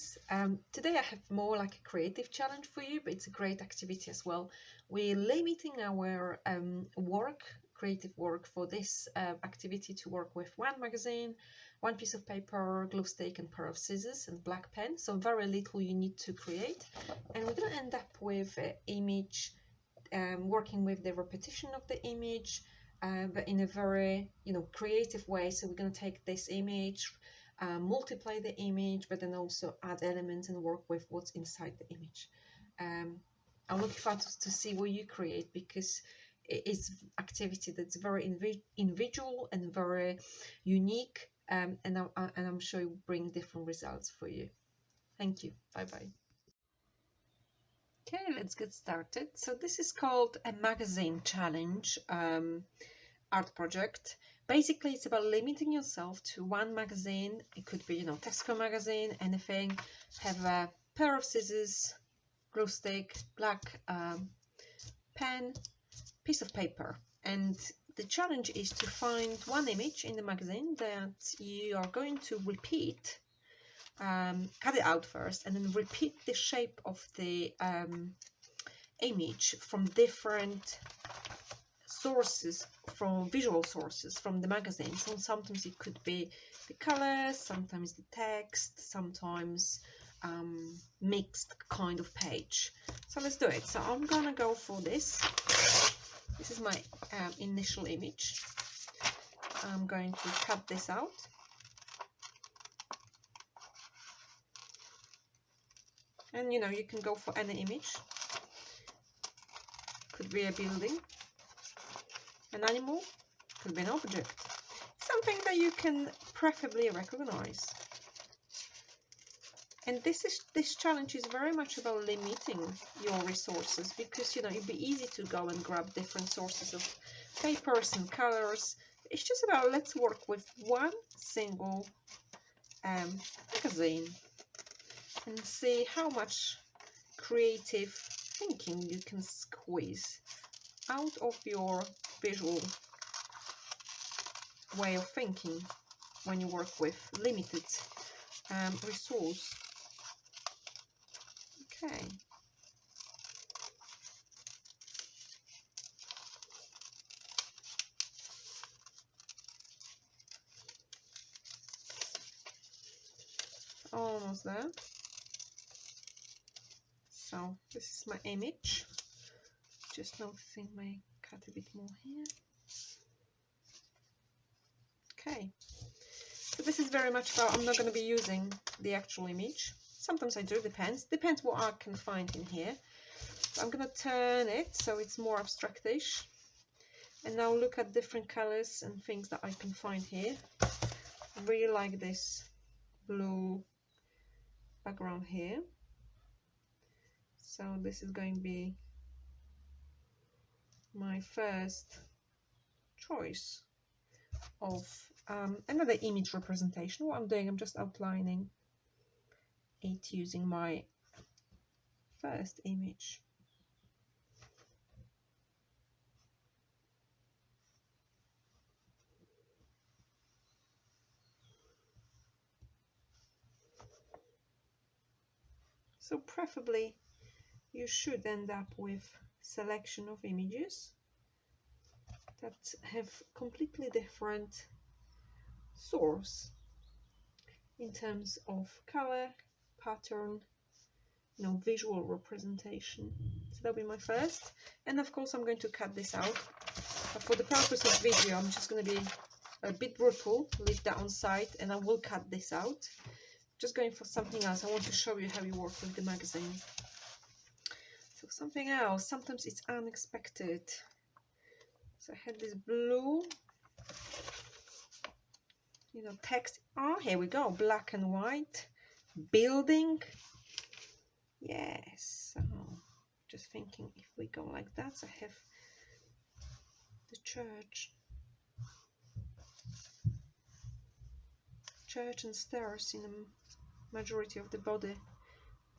guys, today I have more like a creative challenge for you, but it's a great activity as well. We're limiting our creative work for this activity to work with one magazine, one piece of paper, glue stick and pair of scissors and black pen. So very little you need to create, and we're going to end up with an image, working with the repetition of the image, but in a very creative way. So we're going to take this image, multiply the image, but then also add elements and work with what's inside the image. I'm looking forward to see what you create, because it's activity that's very individual and very unique, and I'm sure it will bring different results for you. Thank you. Bye bye. Okay, let's get started. So this is called a magazine challenge art project. Basically, it's about limiting yourself to one magazine. It could be, Tesco magazine, anything. Have a pair of scissors, glue stick, black pen, piece of paper. And the challenge is to find one image in the magazine that you are going to repeat. Cut it out first and then repeat the shape of the image from different sources, from visual sources from the magazine. So sometimes it could be the colors, sometimes the text, sometimes mixed kind of page. So let's do it. So I'm gonna go for this. This is my initial image. I'm going to cut this out. And you can go for any image. Could be a building, an animal, could be an object, something that you can preferably recognize. And this challenge is very much about limiting your resources, because it'd be easy to go and grab different sources of papers and colors. It's just about, let's work with one single magazine and see how much creative thinking you can squeeze out of your visual way of thinking when you work with limited resource. Okay. Almost there. So this is my image. Just noticing my cut a bit more here. Okay. So this is very much about, I'm not going to be using the actual image. Sometimes I do, depends what I can find in here. But I'm going to turn it so it's more abstractish. And now look at different colors and things that I can find here. I really like this blue background here. So this is going to be my first choice of another image representation. What I'm doing, I'm just outlining it using my first image. So preferably you should end up with selection of images that have completely different source in terms of color, pattern, visual representation. So that'll be my first. And of course I'm going to cut this out. But for the purpose of video, I'm just going to be a bit brutal, leave that on side, and I will cut this out. Just going for something else. I want to show you how you work with the magazine. So something else, sometimes it's unexpected. So I had this blue, text. Oh, here we go, black and white, building. Yes, so just thinking if we go like that, so I have the church and stairs in the majority of the body.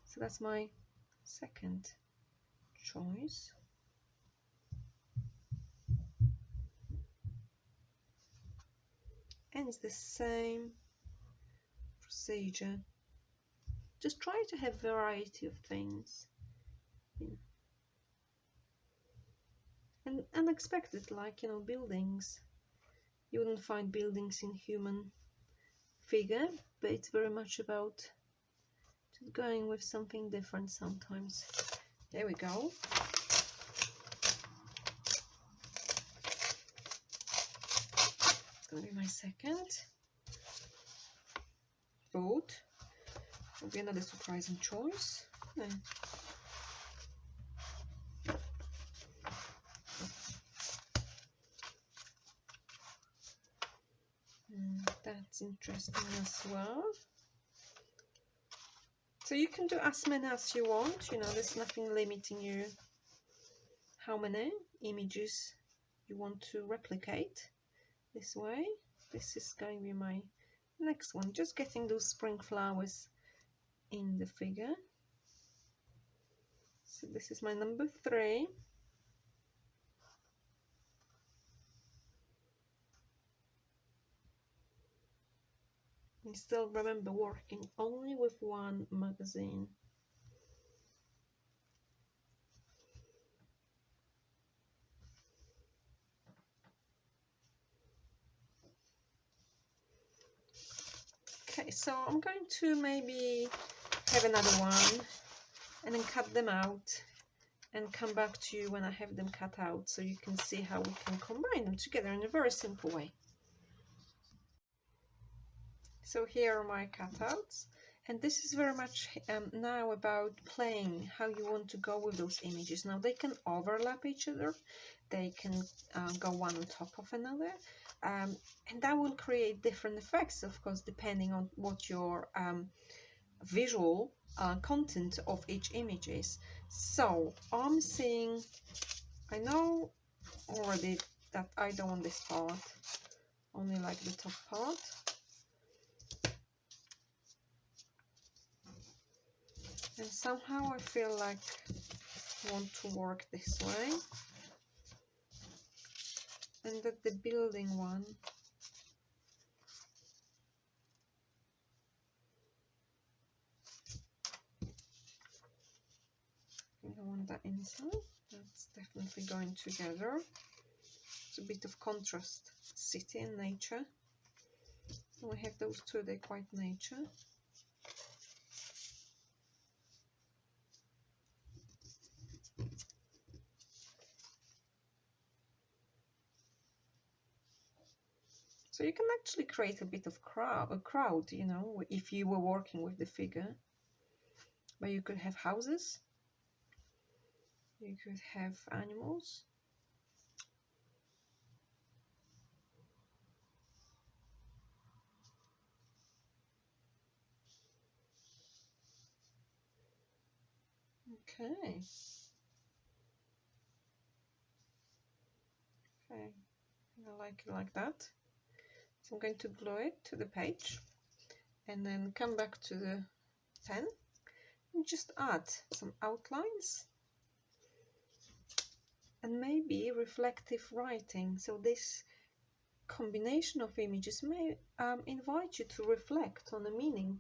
So that's my second choice. And it's the same procedure Just try to have variety of things. And unexpected, like, buildings. You wouldn't find buildings in human figure, but it's very much about just going with something different sometimes. There we go. It's gonna be my second vote. Will be another surprising choice. Yeah. That's interesting as well. So you can do as many as you want, there's nothing limiting you how many images you want to replicate this way. This is going to be my next one, just getting those spring flowers in the figure. So this is my number 3. I still remember working only with one magazine. Okay, so I'm going to maybe have another one and then cut them out and come back to you when I have them cut out, so you can see how we can combine them together in a very simple way. So here are my cutouts, and this is very much now about playing how you want to go with those images. Now they can overlap each other, they can go one on top of another, and that will create different effects, of course, depending on what your visual content of each image is. So I'm seeing, I know already that I don't want this part, only like the top part. And somehow I feel like I want to work this way, and that the building one, I don't want that inside. That's definitely going together. It's a bit of contrast, city and nature. And we have those two, they're quite nature. So you can actually create a bit of a crowd, if you were working with the figure. But you could have houses, you could have animals. Okay. Okay, I like it like that. So I'm going to glue it to the page and then come back to the pen and just add some outlines and maybe reflective writing. So this combination of images may invite you to reflect on the meaning.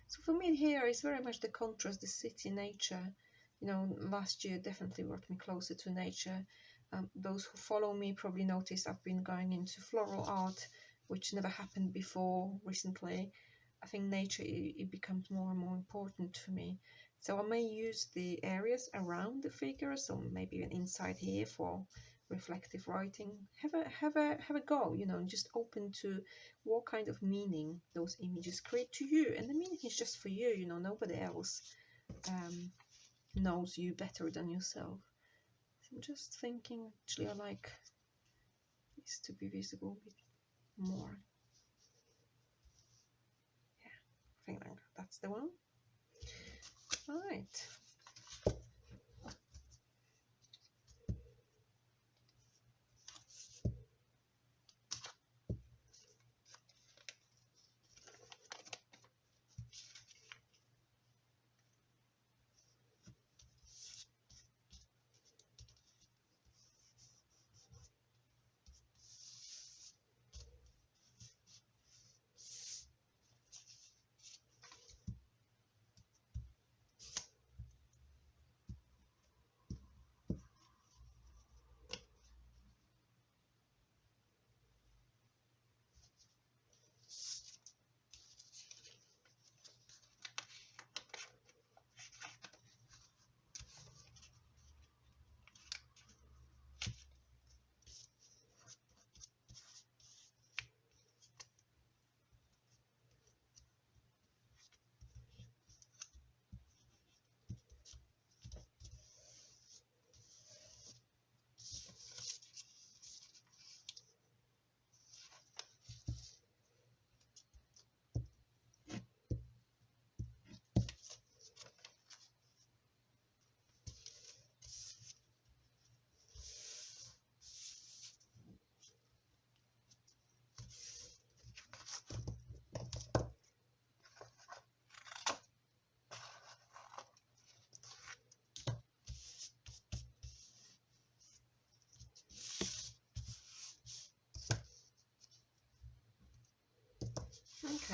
So for me here is very much the contrast, the city, nature. Last year definitely brought me closer to nature. Those who follow me probably noticed I've been going into floral art, which never happened before recently. I think nature, it becomes more and more important to me. So I may use the areas around the figure, so maybe even inside here for reflective writing. Have a go, just open to what kind of meaning those images create to you, and the meaning is just for you. Nobody else knows you better than yourself. So I'm just thinking, actually I like this to be visible a bit more. Yeah, I think that's the one. Right.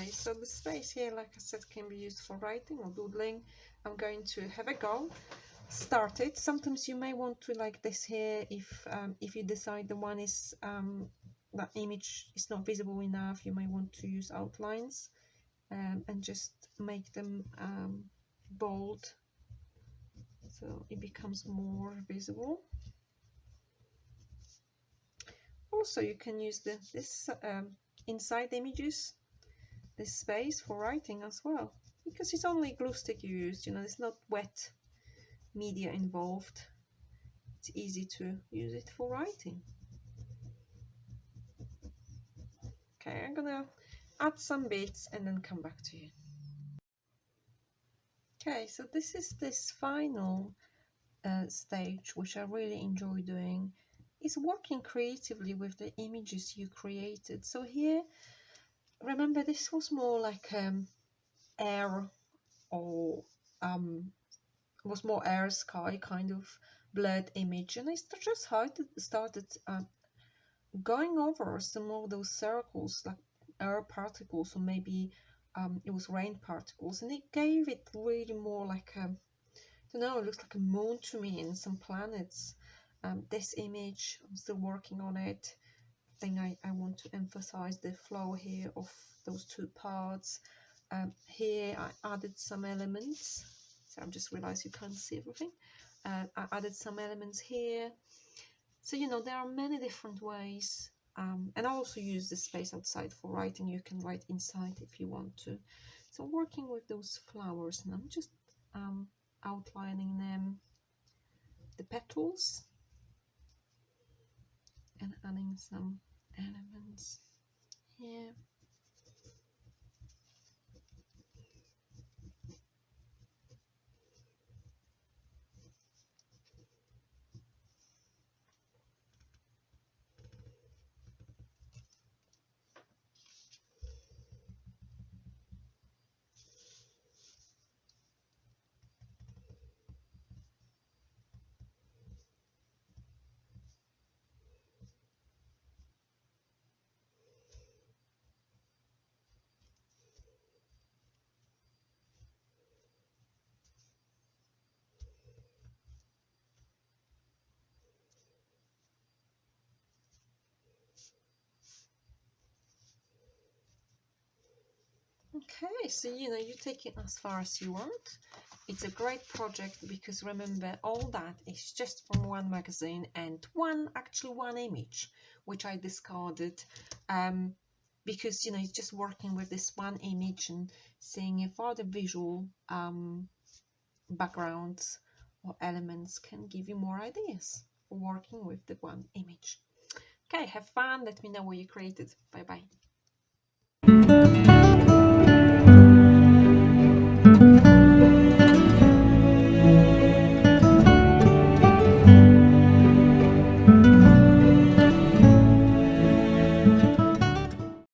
Okay, so the space here, like I said, can be used for writing or doodling. I'm going to have a go. Start it. Sometimes you may want to like this here if you decide the one is that image is not visible enough. You may want to use outlines and just make them bold so it becomes more visible. Also, you can use this inside images, this space for writing as well, because it's only glue stick you used, you know, it's not wet media involved. It's easy to use it for writing. Okay, I'm gonna add some bits and then come back to you. Okay, so this is this final stage, which I really enjoy doing, is working creatively with the images you created. So here, remember, this was more like air, or was more air, sky kind of blurred image, and I just started going over some of those circles, like air particles, or maybe it was rain particles, and it gave it really more like a, I don't know, it looks like a moon to me and some planets. This image, I'm still working on it. I think I want to emphasize the flow here of those two parts. Here I added some elements, so I've just realized you can't see everything. I added some elements here. So, you know, there are many different ways. And I also use the space outside for writing. You can write inside if you want to. So working with those flowers, and I'm just outlining them, the petals, and adding some elements here. Okay, so you know, you take it as far as you want. It's a great project because remember, all that is just from one magazine and actually one image, which I discarded because, you know, it's just working with this one image and seeing if other visual backgrounds or elements can give you more ideas for working with the one image. Okay, have fun. Let me know what you created. Bye bye.